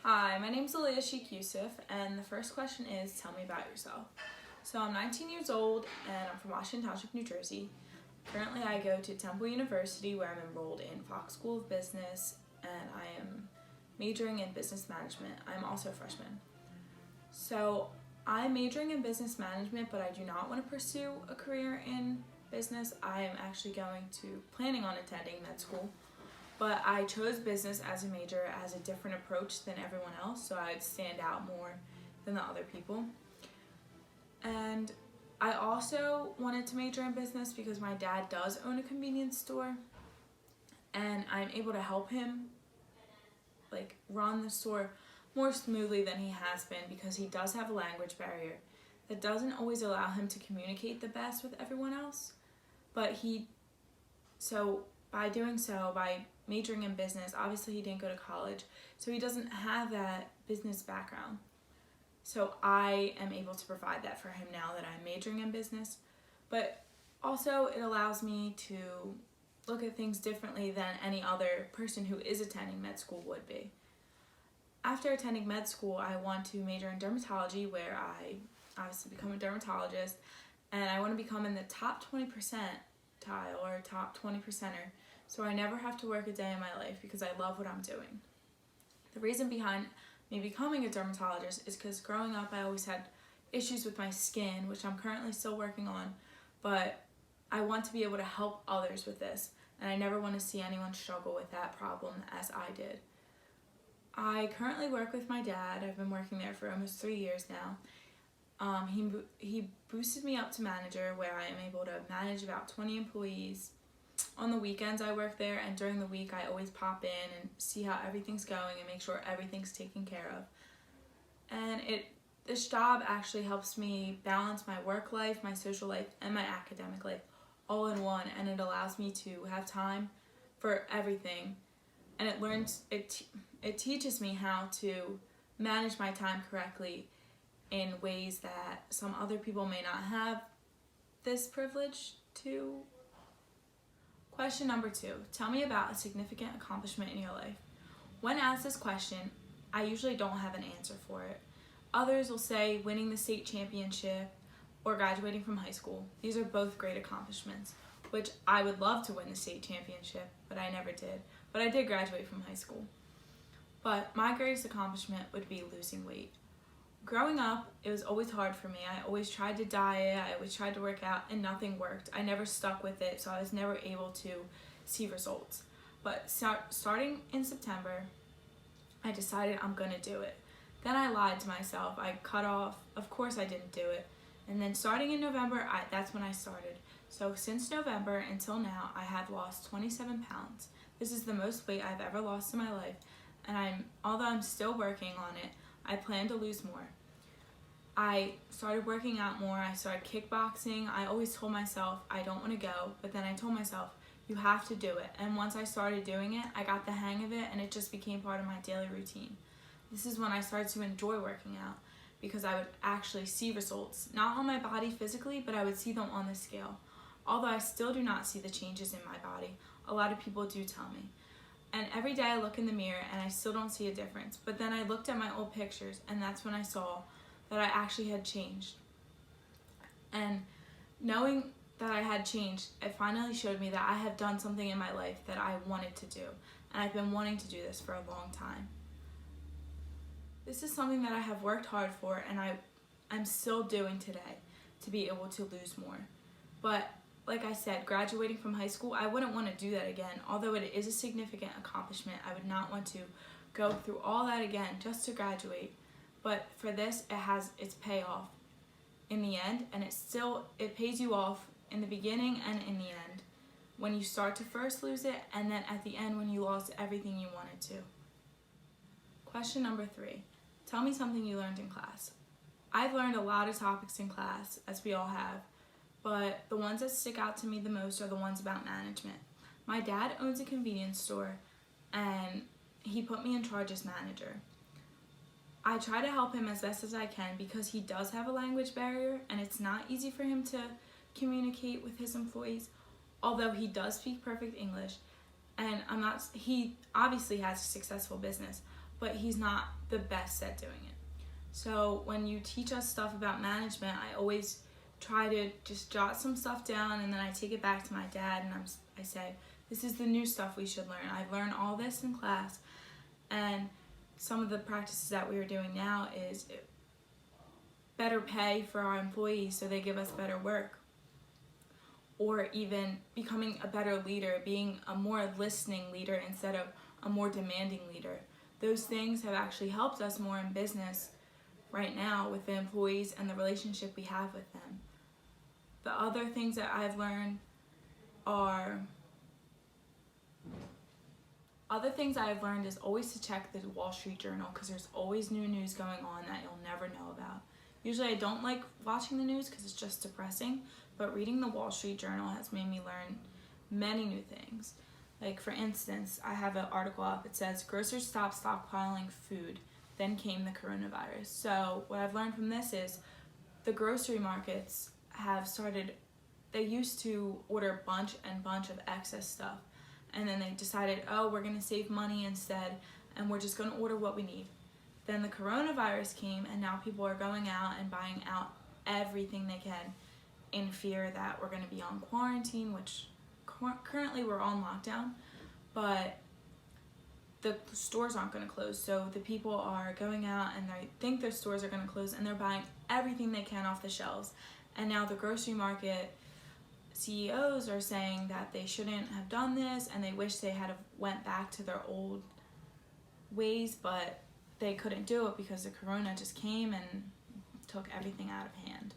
Hi, my name's Aleea Sheikh Yousef, and the first question is, tell me about yourself. So I'm 19 years old, and I'm from Washington Township, New Jersey. Currently, I go to Temple University, where I'm enrolled in Fox School of Business, and I am majoring in business management. I'm also a freshman. So I'm majoring in business management, but I do not want to pursue a career in business. I am actually planning on attending med school. But I chose business as a major as a different approach than everyone else, so I'd stand out more than the other people. And I also wanted to major in business because my dad does own a convenience store, and I'm able to help him run the store more smoothly than he has been because he does have a language barrier that doesn't always allow him to communicate the best with everyone else. But by majoring in business, obviously he didn't go to college, so he doesn't have that business background. So I am able to provide that for him now that I'm majoring in business. But also it allows me to look at things differently than any other person who is attending med school would be. After attending med school, I want to major in dermatology, where I obviously become a dermatologist, and I want to become in the top 20% or top 20%er, so I never have to work a day in my life because I love what I'm doing. The reason behind me becoming a dermatologist is because growing up I always had issues with my skin, which I'm currently still working on, but I want to be able to help others with this, and I never want to see anyone struggle with that problem as I did. I currently work with my dad. I've been working there for almost 3 years now. He boosted me up to manager, where I am able to manage about 20 employees. On the weekends I work there, and during the week I always pop in and see how everything's going and make sure everything's taken care of. And this job actually helps me balance my work life, my social life, and my academic life all in one, and it allows me to have time for everything. And it teaches me how to manage my time correctly in ways that some other people may not have this privilege to. Question number 2, tell me about a significant accomplishment in your life. When asked this question, I usually don't have an answer for it. Others will say winning the state championship or graduating from high school. These are both great accomplishments, which I would love to win the state championship, but I never did. But I did graduate from high school. But my greatest accomplishment would be losing weight. Growing up, it was always hard for me. I always tried to diet, I always tried to work out, and nothing worked. I never stuck with it, so I was never able to see results. But starting in September, I decided I'm gonna do it. Then I lied to myself. I cut off, of course I didn't do it. And then starting in November, that's when I started. So since November until now, I have lost 27 pounds. This is the most weight I've ever lost in my life, and although I'm still working on it, I plan to lose more. I started working out more. I started kickboxing. I always told myself I don't want to go, but then I told myself you have to do it. And once I started doing it, I got the hang of it, and it just became part of my daily routine. This is when I started to enjoy working out because I would actually see results, not on my body physically, but I would see them on the scale. Although I still do not see the changes in my body, a lot of people do tell me. And every day I look in the mirror and I still don't see a difference. But then I looked at my old pictures, and that's when I saw that I actually had changed. And knowing that I had changed, it finally showed me that I have done something in my life that I wanted to do. And I've been wanting to do this for a long time. This is something that I have worked hard for, and I'm still doing today to be able to lose more. But like I said, graduating from high school, I wouldn't want to do that again. Although it is a significant accomplishment, I would not want to go through all that again just to graduate. But for this, it has its payoff in the end, and it pays you off in the beginning and in the end. When you start to first lose it, and then at the end when you lost everything you wanted to. Question number 3, tell me something you learned in class. I've learned a lot of topics in class, as we all have, but the ones that stick out to me the most are the ones about management. My dad owns a convenience store, and he put me in charge as manager. I try to help him as best as I can because he does have a language barrier, and it's not easy for him to communicate with his employees, although he does speak perfect English. And he obviously has a successful business, but he's not the best at doing it. So when you teach us stuff about management, I always try to just jot some stuff down, and then I take it back to my dad, and I say, this is the new stuff we should learn. I've learned all this in class, and some of the practices that we are doing now is better pay for our employees so they give us better work, or even becoming a better leader, being a more listening leader instead of a more demanding leader. Those things have actually helped us more in business right now with the employees and the relationship we have with them. The other things that I've learned is always to check the Wall Street Journal, because there's always new news going on that you'll never know about. Usually I don't like watching the news because it's just depressing, but reading the Wall Street Journal has made me learn many new things. Like, for instance, I have an article up. It says, grocers stopped stockpiling food, then came the coronavirus. So what I've learned from this is the grocery markets have started, they used to order bunch of excess stuff, and then they decided, oh, we're going to save money instead, and we're just going to order what we need. Then the coronavirus came, and now people are going out and buying out everything they can in fear that we're going to be on quarantine, which currently we're on lockdown, but the stores aren't going to close. So the people are going out and they think their stores are going to close, and they're buying everything they can off the shelves. And now the grocery market CEOs are saying that they shouldn't have done this, and they wish they had went back to their old ways, but they couldn't do it because the corona just came and took everything out of hand.